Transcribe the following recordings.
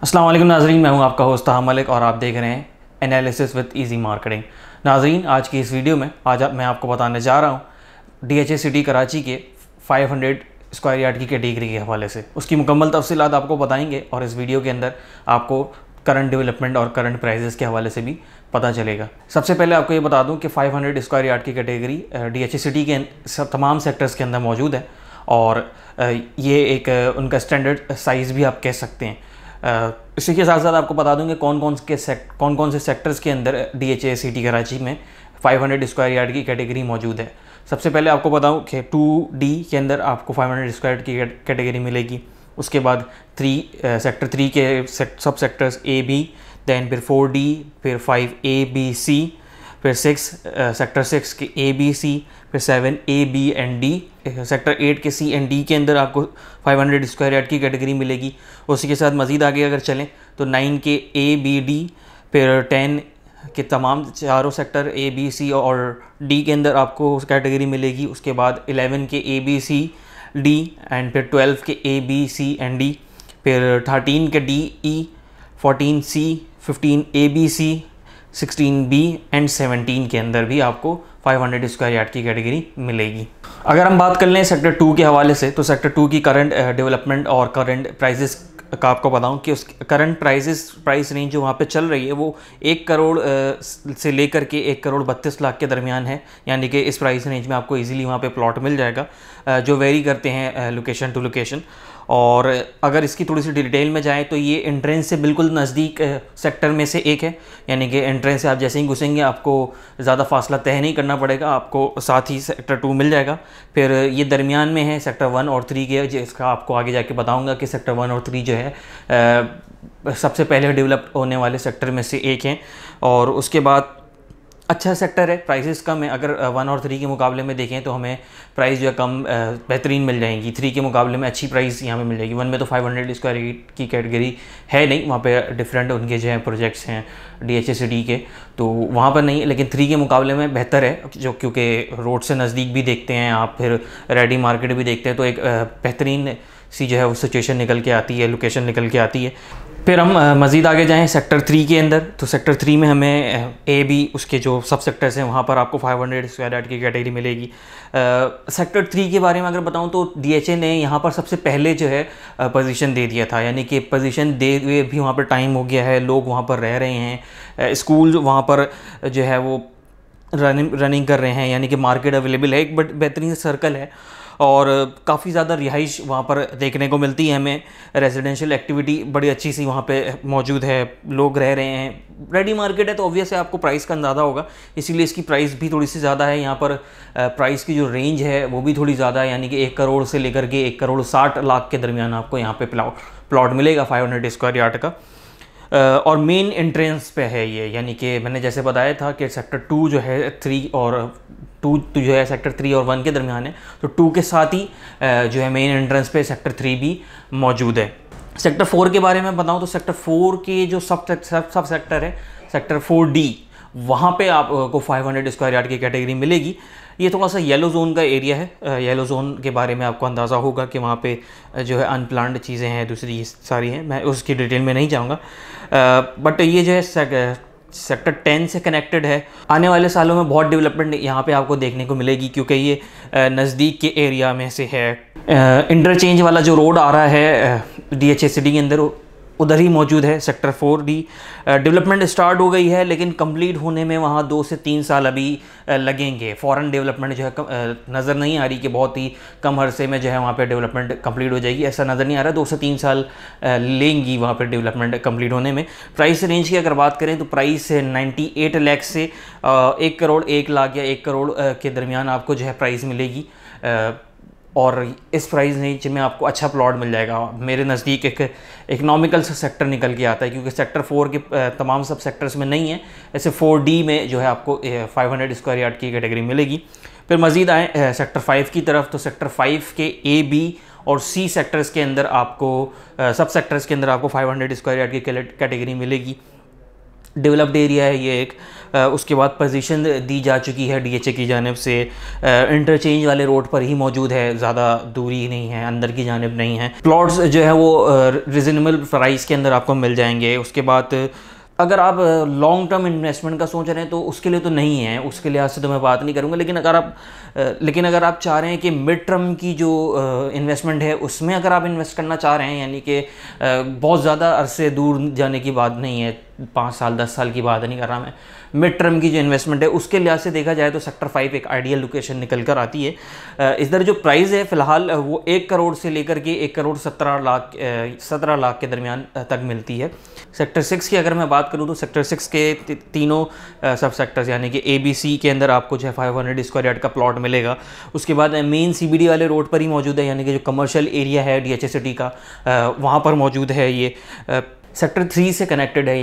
अस्सलाम वालेकुम नाज़रीन, मैं हूं आपका होस्ट ताहा मलिक और आप देख रहे हैं एनालिसिस विद इजी मार्केटिंग। नाज़रीन, आज की इस वीडियो में मैं आपको बताने जा रहा हूं DHA सिटी कराची के 500 स्क्वायर यार्ड की कैटेगरी के हवाले से उसकी मुकम्मल तफसीलात आपको बताएंगे और इस वीडियो के अंदर आपको करंट डेवलपमेंट और करंट प्राइजेस के हवाले से भी पता चलेगा। सबसे पहले आपको ये बता दूं कि 500 स्क्वायर यार्ड की कैटेगरी DHA सिटी के तमाम सेक्टर्स के अंदर मौजूद है और ये एक उनका स्टैंडर्ड साइज़ भी आप कह सकते हैं। इसी के साथ साथ आपको बता दूं कि कौन कौन से सेक्टर्स के अंदर DHA सिटी कराची में 500 स्क्वायर यार्ड की कैटेगरी मौजूद है। सबसे पहले आपको बताऊं कि 2D के अंदर आपको 500 स्क्वायर की कैटेगरी मिलेगी। उसके बाद सेक्टर 3 के सब सेक्टर्स A B, दैन फिर 4D, फिर 5A B C, फिर सेक्टर 6 के A B C, फिर 7A B and D, sector 8 के C and D के अंदर आपको 500 स्क्वायर यार्ड की कैटेगरी मिलेगी। उसी के साथ मज़ीद आगे अगर चलें तो 9 के A B D, फिर 10 के तमाम चारों सेक्टर A B C और D के अंदर आपको उस कैटेगरी मिलेगी। उसके बाद 11 के A B C D and फिर 12 के A B C and D, फिर 13 के D E, 14 C, 15 A B C, 16B and 17 के अंदर भी आपको 500 स्क्वायर यार्ड की कैटेगरी मिलेगी। अगर हम बात कर लें सेक्टर 2 के हवाले से तो सेक्टर 2 की करंट डेवलपमेंट और करंट प्राइजेस का आपको बताऊं कि उस करंट प्राइस रेंज जो वहाँ पे चल रही है वो 1 करोड़ से लेकर के 1 करोड़ 32 लाख के दरमियान है। यानी कि इस प्राइस रेंज में आपको इजीली वहाँ पे प्लॉट मिल जाएगा जो वेरी करते हैं लोकेशन टू लोकेशन। और अगर इसकी थोड़ी सी डिटेल में जाएं तो ये एंट्रेंस से बिल्कुल नज़दीक सेक्टर में से एक है। यानी कि एंट्रेंस से आप जैसे ही घुसेंगे आपको ज़्यादा फासला तय नहीं करना पड़ेगा, आपको साथ ही सेक्टर 2 मिल जाएगा। फिर ये दरमियान में है सेक्टर 1 और 3 के, जिसका आपको आगे जाके बताऊंगा कि सेक्टर 1 और 3 जो है सबसे पहले डेवलप होने वाले सेक्टर में से एक हैं। और उसके बाद अच्छा सेक्टर है, प्राइसेस कम है। अगर 1 और 3 के मुकाबले में देखें तो हमें प्राइस जो है कम बेहतरीन मिल जाएंगी। 3 के मुकाबले में अच्छी प्राइस यहाँ पे मिल जाएगी। 1 में तो 500 स्क्वायर की कैटेगरी है नहीं, वहाँ पे डिफरेंट उनके जो है प्रोजेक्ट्स हैं DHA सिटी के, तो वहाँ पर नहीं। लेकिन 3 के मुकाबले में बेहतर है जो क्योंकि रोड से नज़दीक भी देखते हैं आप, फिर रेडी मार्केट भी देखते हैं, तो एक बेहतरीन सी जो है वो सिचुएशन निकल के आती है, लोकेशन निकल के आती है। फिर हम मज़ीद आगे जाएं सेक्टर 3 के अंदर तो सेक्टर 3 में हमें A B उसके जो सब सेक्टर्स हैं वहाँ पर आपको 500 स्क्वायर यार्ड की कैटेगरी मिलेगी। सेक्टर 3 के बारे में अगर बताऊँ तो DHA ने यहाँ पर सबसे पहले जो है पोजीशन दे दिया था। यानी कि पोजीशन दे हुए भी वहाँ पर टाइम हो गया है, लोग वहाँ पर रह रहे हैं, स्कूल वहाँ पर जो है वो रनिंग कर रहे हैं। यानी कि मार्केट अवेलेबल है, एक बेहतरीन सर्कल है और काफ़ी ज़्यादा रिहाइश वहाँ पर देखने को मिलती है हमें। रेजिडेंशियल एक्टिविटी बड़ी अच्छी सी वहाँ पे मौजूद है, लोग रह रहे हैं। रेडी मार्केट है तो ऑब्वियस है आपको प्राइस का अंदाज़ा होगा, इसीलिए इसकी प्राइस भी थोड़ी सी ज़्यादा है। यहाँ पर प्राइस की जो रेंज है वो भी थोड़ी ज़्यादा है, यानी कि 1 करोड़ से लेकर के 1 करोड़ 60 लाख के दरमियान आपको यहाँ पर प्लॉट मिलेगा 500 स्क्वायर यार्ड का। और मेन एंट्रेंस पे है ये, यानी कि मैंने जैसे बताया था कि सेक्टर 2 जो है 3 और 2 जो है सेक्टर 3 और 1 के दरमियान है, तो 2 के साथ ही जो है मेन एंट्रेंस पे सेक्टर 3 भी मौजूद है। सेक्टर 4 के बारे में बताऊं तो सेक्टर 4 के जो सब सेक्टर है सेक्टर 4D, वहाँ पे आपको 500 स्क्वायर यार्ड की कैटेगरी मिलेगी। ये थोड़ा सा येलो जोन का एरिया है। येलो जोन के बारे में आपको अंदाज़ा होगा कि वहाँ पे जो है अनप्लान्ड चीज़ें हैं, दूसरी सारी हैं, मैं उसकी डिटेल में नहीं जाऊँगा। बट ये जो है सेक्टर 10 से कनेक्टेड है। आने वाले सालों में बहुत डेवलपमेंट यहाँ पे आपको देखने को मिलेगी क्योंकि ये नज़दीक के एरिया में से है। इंटरचेंज वाला जो रोड आ रहा है DHA सिटी के अंदर उधर ही मौजूद है सेक्टर 4D। डेवलपमेंट स्टार्ट हो गई है लेकिन कंप्लीट होने में वहाँ 2 से 3 साल अभी लगेंगे। फॉरेन डेवलपमेंट जो है नज़र नहीं आ रही कि बहुत ही कम अरसे में जो है वहाँ पे डेवलपमेंट कंप्लीट हो जाएगी, ऐसा नज़र नहीं आ रहा। 2 से 3 साल लेंगी वहाँ पे डेवलपमेंट कंप्लीट होने में। प्राइस रेंज की अगर बात करें तो प्राइस 98 लाख से 1 करोड़ 1 लाख या 1 करोड़ के दरमियान आपको जो है प्राइस मिलेगी। और इस प्राइस रेंज में आपको अच्छा प्लॉट मिल जाएगा। मेरे नज़दीक एक इकनॉमिकल सा सेक्टर निकल के आता है क्योंकि सेक्टर 4 के तमाम सब सेक्टर्स में नहीं है, ऐसे 4D में जो है आपको 500 स्क्वायर यार्ड की कैटेगरी मिलेगी। फिर मज़ीद आए सेक्टर 5 की तरफ तो सेक्टर 5 के A B और C सेक्टर्स के अंदर आपको सब सेक्टर्स के अंदर आपको 500 स्क्वायर यार्ड की कैटेगरी मिलेगी। डेवलप्ड एरिया है ये एक। उसके बाद पोजीशन दी जा चुकी है डीएचए की जानिब से, इंटरचेंज वाले रोड पर ही मौजूद है, ज़्यादा दूरी नहीं है, अंदर की जानिब नहीं है। प्लॉट्स जो है वो रिजनेबल प्राइस के अंदर आपको मिल जाएंगे। उसके बाद अगर आप लॉन्ग टर्म इन्वेस्टमेंट का सोच रहे हैं तो उसके लिए तो नहीं है, उसके लिहाज से तो मैं बात नहीं करूँगा। लेकिन अगर आप चाह रहे हैं कि मिड टर्म की जो इन्वेस्टमेंट है उसमें अगर आप इन्वेस्ट करना चाह रहे हैं, यानी कि बहुत ज़्यादा अरसे दूर जाने की बात नहीं है, 5 साल 10 साल की बात नहीं कर रहा मैं, मिड टर्म की जो इन्वेस्टमेंट है उसके लिहाज से देखा जाए तो सेक्टर 5 एक आइडियल लोकेशन निकल कर आती है। इधर जो प्राइस है फ़िलहाल वो 1 करोड़ से लेकर के 1 करोड़ 17 लाख के दरमियान तक मिलती है। सेक्टर 6 की अगर मैं बात करूँ तो सेक्टर 6 के तीनों सब सेक्टर्स यानी कि ABC के अंदर आपको जो है 500 स्क्वायर यार्ड का प्लॉट मिलेगा। उसके बाद मेन CBD वाले रोड पर ही मौजूद है, यानी कि जो कमर्शियल एरिया है DHA सिटी का वहाँ पर मौजूद है ये। सेक्टर 3 से कनेक्टेड है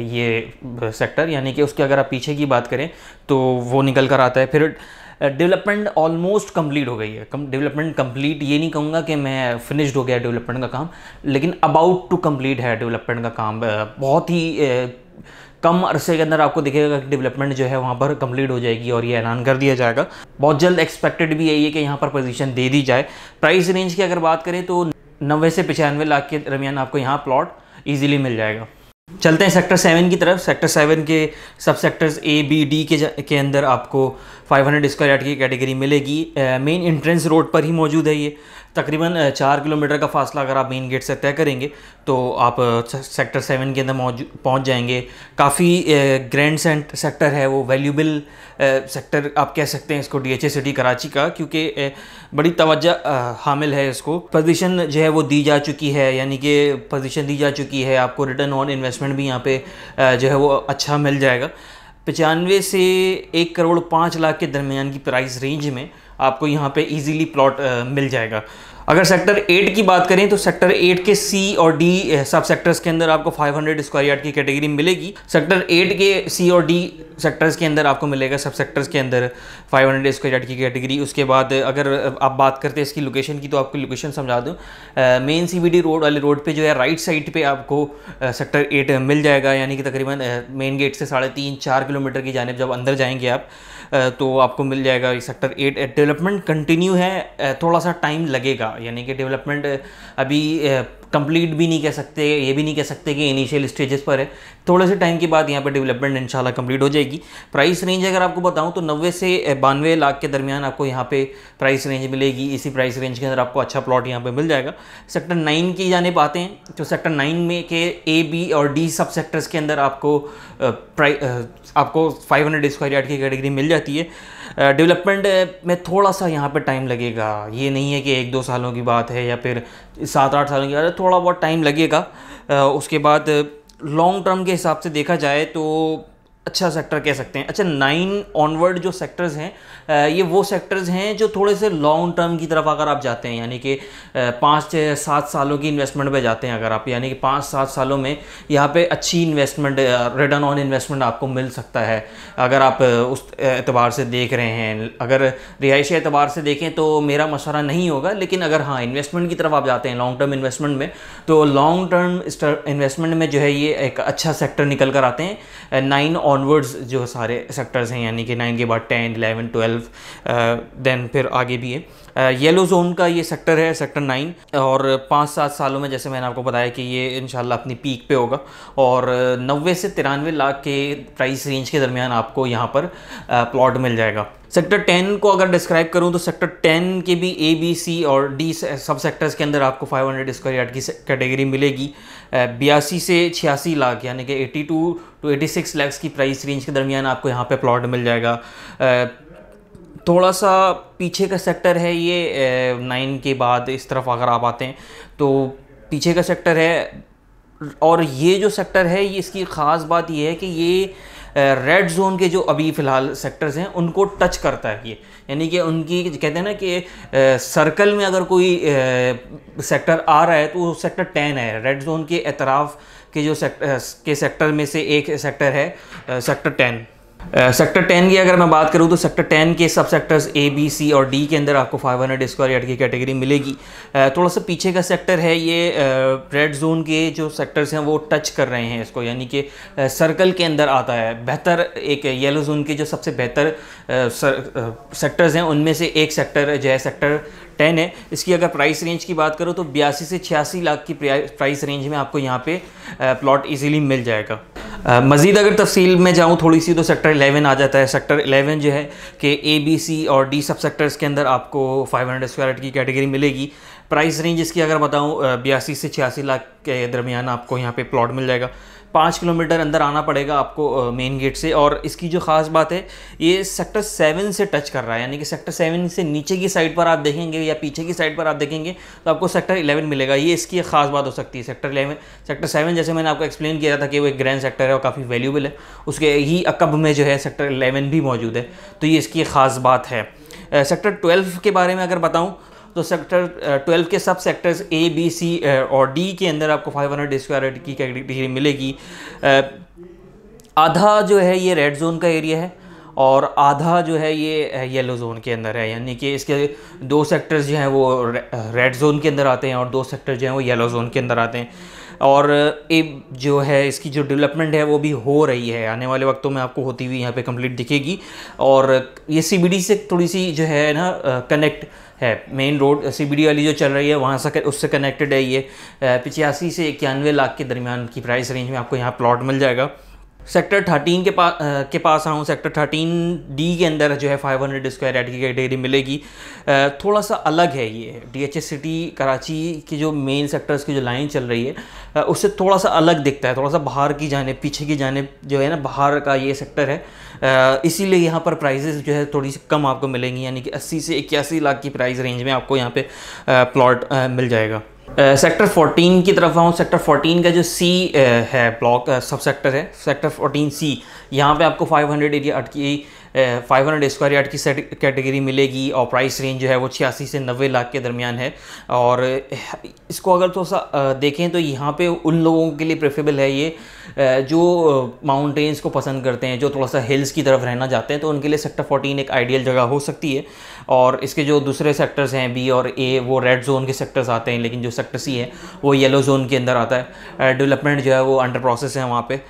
ये सेक्टर, यानी कि उसके अगर आप पीछे की बात करें तो वो निकल कर आता है। फिर डेवलपमेंट ऑलमोस्ट कंप्लीट हो गई है। डेवलपमेंट कंप्लीट ये नहीं कहूँगा कि मैं फिनिश्ड हो गया डेवलपमेंट का काम, लेकिन अबाउट टू कंप्लीट है डेवलपमेंट का काम। बहुत ही कम अरसे के अंदर आपको दिखेगा कि डेवलपमेंट जो है वहाँ पर कंप्लीट हो जाएगी और ये ऐलान कर दिया जाएगा। बहुत जल्द एक्सपेक्टेड भी यही है कि यहाँ पर पोजीशन दे दी जाए। प्राइस रेंज की अगर बात करें तो 90 से 95 लाख के दरमियान आपको यहाँ प्लॉट ईजिली मिल जाएगा। चलते हैं सेक्टर 7 की तरफ। सेक्टर 7 के सब सेक्टर्स A, B, D के अंदर आपको 500 स्क्वायर यार्ड की कैटेगरी मिलेगी। मेन एंट्रेंस रोड पर ही मौजूद है ये। तकरीबन 4 किलोमीटर का फासला अगर आप मेन गेट से तय करेंगे तो आप सेक्टर 7 के अंदर पहुंच जाएंगे। काफ़ी ग्रैंड सेक्टर है, वो वैल्यूबल सेक्टर आप कह सकते हैं इसको DHA सिटी कराची का, क्योंकि बड़ी तवज्जो हामिल है इसको। पोजीशन जो है वो दी जा चुकी है, यानी कि पोजीशन दी जा चुकी है। आपको रिटर्न ऑन इन्वेस्टमेंट भी यहाँ पे जो है वो अच्छा मिल जाएगा। 95 से 1 करोड़ 5 लाख के दरमियान की प्राइस रेंज में आपको यहाँ पे इजीली प्लॉट मिल जाएगा। अगर सेक्टर 8 की बात करें तो सेक्टर 8 के C और D सब सेक्टर्स के अंदर आपको 500 स्क्वायर यार्ड की कैटेगरी मिलेगी। सेक्टर 8 के C और D सेक्टर्स के अंदर आपको मिलेगा सब सेक्टर्स के अंदर 500 स्क्वायर यार्ड की कैटेगरी। उसके बाद अगर आप बात करते हैं इसकी लोकेशन की तो आपको लोकेशन समझा दूँ। मेन CBD रोड वाले रोड पे जो है राइट साइड पे आपको सेक्टर 8 मिल जाएगा, यानी कि तकरीबन मेन गेट से 3.5-4 किलोमीटर की जानिब जब अंदर जाएंगे आप तो आपको मिल जाएगा सेक्टर 8। डेवलपमेंट कंटिन्यू है, थोड़ा सा टाइम लगेगा, यानी कि डेवलपमेंट अभी कंप्लीट भी नहीं कह सकते, ये भी नहीं कह सकते कि इनिशियल स्टेजेस पर है। थोड़े से टाइम के बाद यहाँ पे डेवलपमेंट इंशाल्लाह कंप्लीट हो जाएगी। प्राइस रेंज अगर आपको बताऊँ तो 90 से 92 लाख के दरमियान आपको यहाँ पे प्राइस रेंज मिलेगी। इसी प्राइस रेंज के अंदर आपको अच्छा प्लॉट यहाँ पे मिल जाएगा। सेक्टर 9 की जानिब आते हैं तो सेक्टर 9 में के A, B और D सब सेक्टर्स के अंदर आपको 500 स्क्वायर यार्ड की कैटेगरी मिल जाती है। डेवलपमेंट में थोड़ा सा यहाँ पे टाइम लगेगा, ये नहीं है कि 1-2 सालों की बात है या फिर 7-8 सालों की बात है, थोड़ा बहुत टाइम लगेगा। उसके बाद लॉन्ग टर्म के हिसाब से देखा जाए तो अच्छा सेक्टर कह सकते हैं। अच्छा 9 ऑनवर्ड जो सेक्टर्स हैं ये वो सेक्टर्स हैं जो थोड़े से लॉन्ग टर्म की तरफ अगर आप जाते हैं, यानी कि 5-7 सालों की इन्वेस्टमेंट पे जाते हैं अगर आप, यानी कि 5-7 सालों में यहाँ पे अच्छी इन्वेस्टमेंट रिटर्न ऑन इन्वेस्टमेंट आपको मिल सकता है अगर आप उस एतबार से देख रहे हैं। अगर रिहायशी एतबार से देखें तो मेरा मशवरा नहीं होगा, लेकिन अगर हाँ इन्वेस्टमेंट की तरफ आप जाते हैं लॉन्ग टर्म इन्वेस्टमेंट में तो लॉन्ग टर्म इन्वेस्टमेंट में जो है ये एक अच्छा सेक्टर निकल कर आते हैं। 9 ऑनवर्ड्स जो सारे सेक्टर्स हैं, यानी कि 9 के बाद 10, 11, 12 देन फिर आगे भी है। येलो जोन का ये सेक्टर है सेक्टर 9, और 5-7 सालों में जैसे मैंने आपको बताया कि ये इंशाल्लाह अपनी पीक पे होगा और 90 से 93 लाख के प्राइस रेंज के दरमियान आपको यहाँ पर प्लॉट मिल जाएगा। सेक्टर 10 को अगर डिस्क्राइब करूँ तो सेक्टर 10 के भी A, B, C और D सब सेक्टर्स के अंदर आपको 500 स्क्वायर यार्ड की कैटेगरी मिलेगी। 82 से 86 लाख यानी कि 82 to 86 लाख की प्राइस रेंज के दरमियान आपको यहाँ पे प्लॉट मिल जाएगा। थोड़ा सा पीछे का सेक्टर है ये 9 के बाद इस तरफ अगर आप आते हैं तो पीछे का सेक्टर है, और ये जो सेक्टर है ये इसकी ख़ास बात ये है कि ये रेड जोन के जो अभी फ़िलहाल सेक्टर्स हैं उनको टच करता है ये, यानी कि उनकी कहते हैं ना कि सर्कल में अगर कोई सेक्टर आ रहा है तो वो सेक्टर 10 है। रेड जोन के एतराफ़ के जो सेक्टर में से एक सेक्टर है सेक्टर 10। सेक्टर 10 की अगर मैं बात करूं तो सेक्टर 10 के सब सेक्टर्स ए, बी, सी और डी के अंदर आपको 500 स्क्वायर यार्ड की कैटेगरी मिलेगी। थोड़ा सा पीछे का सेक्टर है ये, रेड जोन के जो सेक्टर्स हैं वो टच कर रहे हैं इसको, यानी कि सर्कल के अंदर आता है। बेहतर एक येलो जोन के जो सबसे बेहतर सेक्टर्स हैं उनमें से एक सेक्टर जो है सेक्टर 10 है। इसकी अगर प्राइस रेंज की बात करूँ तो 82 से 86 लाख की प्राइस रेंज में आपको यहाँ पे प्लॉट इजीली मिल जाएगा। मज़ीद अगर तफसील में जाऊँ थोड़ी सी तो सेक्टर 11 आ जाता है। सेक्टर 11 जो है कि ए, बी, सी और डी सब सेक्टर्स के अंदर आपको 500 स्क्वायर यार्ड की कैटेगरी मिलेगी। प्राइस रेंज इसकी अगर बताऊँ 82 से 86 लाख के दरमियान आपको यहाँ पे प्लॉट मिल जाएगा। 5 किलोमीटर अंदर आना पड़ेगा आपको मेन गेट से। और इसकी जो ख़ास बात है ये सेक्टर 7 से टच कर रहा है, यानी कि सेक्टर 7 से नीचे की साइड पर आप देखेंगे या पीछे की साइड पर आप देखेंगे तो आपको सेक्टर 11 मिलेगा। ये इसकी एक ख़ास बात हो सकती है। सेक्टर 7 जैसे मैंने आपको एक्सप्लेन किया था कि वो एक ग्रैंड सेक्टर है और काफ़ी वैल्यूबल है, उसके ही अकब में जो है सेक्टर 11 भी मौजूद है, तो ये इसकी ख़ास बात है। सेक्टर 12 के बारे में अगर बताऊँ तो सेक्टर 12 के सब सेक्टर्स ए, बी, सी और डी के अंदर आपको 500 स्क्वायर यार्ड की कैटेगरी मिलेगी। आधा जो है ये रेड जोन का एरिया है और आधा जो है ये येलो जोन के अंदर है, यानी कि इसके 2 सेक्टर्स जो हैं वो रेड जोन के अंदर आते हैं और 2 सेक्टर जो हैं वो येलो जोन के अंदर आते हैं। और जो है इसकी जो डेवलपमेंट है वो भी हो रही है, आने वाले वक्तों में आपको होती हुई यहाँ पे कंप्लीट दिखेगी। और ये सीबीडी से थोड़ी सी जो है ना कनेक्ट है, मेन रोड सीबीडी वाली जो चल रही है वहाँ से उससे कनेक्टेड है ये। 85 से 91 लाख के दरमियान की प्राइस रेंज में आपको यहाँ प्लॉट मिल जाएगा। सेक्टर 13 के पास आऊँ, सेक्टर 13D के अंदर जो है 500 स्क्वायर यार्ड की कैटेगरी मिलेगी। थोड़ा सा अलग है ये, DHS सिटी कराची की जो मेन सेक्टर्स की जो लाइन चल रही है उससे थोड़ा सा अलग दिखता है, थोड़ा सा बाहर की जानिब, पीछे की जानिब जो है ना बाहर का ये सेक्टर है। इसीलिए यहाँ पर प्राइजेस जो है थोड़ी सी कम आपको मिलेंगी, यानी कि 80 से 81 लाख की प्राइस रेंज में आपको यहाँ पे प्लॉट मिल जाएगा। सेक्टर 14 की तरफ आऊँ, सेक्टर 14 का जो सी है ब्लॉक सब सेक्टर है, सेक्टर 14C, यहाँ पे आपको 500 स्क्वायर यार्ड की कैटेगरी मिलेगी और प्राइस रेंज जो है वो 86 से 90 लाख के दरमियान है। और इसको अगर थोड़ा सा देखें तो यहाँ पे उन लोगों के लिए प्रेफरेबल है ये जो माउंटेन्स को पसंद करते हैं, जो थोड़ा सा हिल्स की तरफ रहना चाहते हैं, तो उनके लिए सेक्टर 14 एक आइडियल जगह हो सकती है। और इसके जो दूसरे सेक्टर्स हैं बी और ए वो रेड जोन के सेक्टर्स आते हैं, लेकिन जो सेक्टर सी है वो येलो जोन के अंदर आता है। डेवलपमेंट जो है वो अंडर प्रोसेस है वहाँ पे।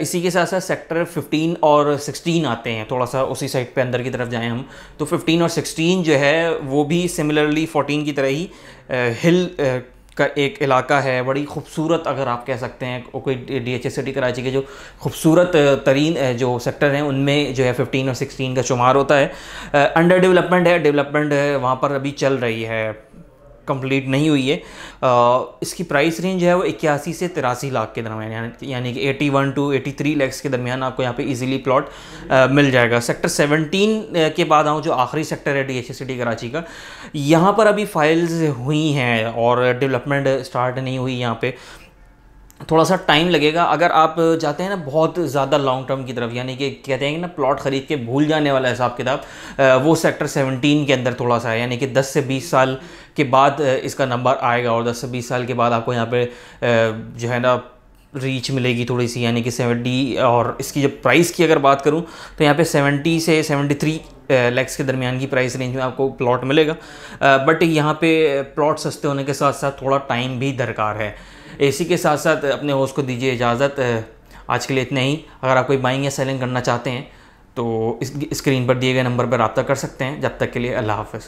इसी के साथ साथ सेक्टर 15 और 16 आते हैं, थोड़ा सा उसी साइड पे अंदर की तरफ जाएं हम तो 15 और 16 जो है वो भी सिमिलरली 14 की तरह ही हिल का एक इलाका है, बड़ी खूबसूरत अगर आप कह सकते हैं। कोई DHS सिटी कराची के जो खूबसूरत तरीन जो सेक्टर हैं उनमें जो है 15 और 16 का शुमार होता है। अंडर डेवलपमेंट है, डेवलपमेंट वहाँ पर अभी चल रही है, कंप्लीट नहीं हुई है। इसकी प्राइस रेंज है वो 81 से 83 लाख के दरमियान, यानी कि 81 to 83 लाख के दरमियान आपको यहाँ पे इजीली प्लॉट मिल जाएगा। सेक्टर 17 के बाद आऊँ जो आखिरी सेक्टर है DHS सिटी कराची का, यहाँ पर अभी फाइल्स हुई हैं और डेवलपमेंट स्टार्ट नहीं हुई, यहाँ पे थोड़ा सा टाइम लगेगा। अगर आप चाहते हैं ना बहुत ज़्यादा लॉन्ग टर्म की तरफ, यानी कि कहते हैं कि ना प्लॉट ख़रीद के भूल जाने वाला हिसाब किताब, वो सेक्टर 17 के अंदर थोड़ा सा है, यानी कि 10 से 20 साल के बाद इसका नंबर आएगा और 10 से 20 साल के बाद आपको यहाँ पे जो है ना रीच मिलेगी थोड़ी सी, यानी कि 70। और इसकी जब प्राइस की अगर बात करूँ तो यहाँ पे 70 से 73 लैक्स के दरमियान की प्राइस रेंज में आपको प्लॉट मिलेगा। बट यहाँ पे प्लॉट सस्ते होने के साथ साथ थोड़ा टाइम भी दरकार है। इसी के साथ साथ अपने होस्ट को दीजिए इजाज़त, आज के लिए इतना ही। अगर आप कोई बाइंग या सेलिंग करना चाहते हैं तो इस स्क्रीन पर दिए गए नंबर पर रब्ता कर सकते हैं। जब तक के लिए अल्लाह हाफ़िज़।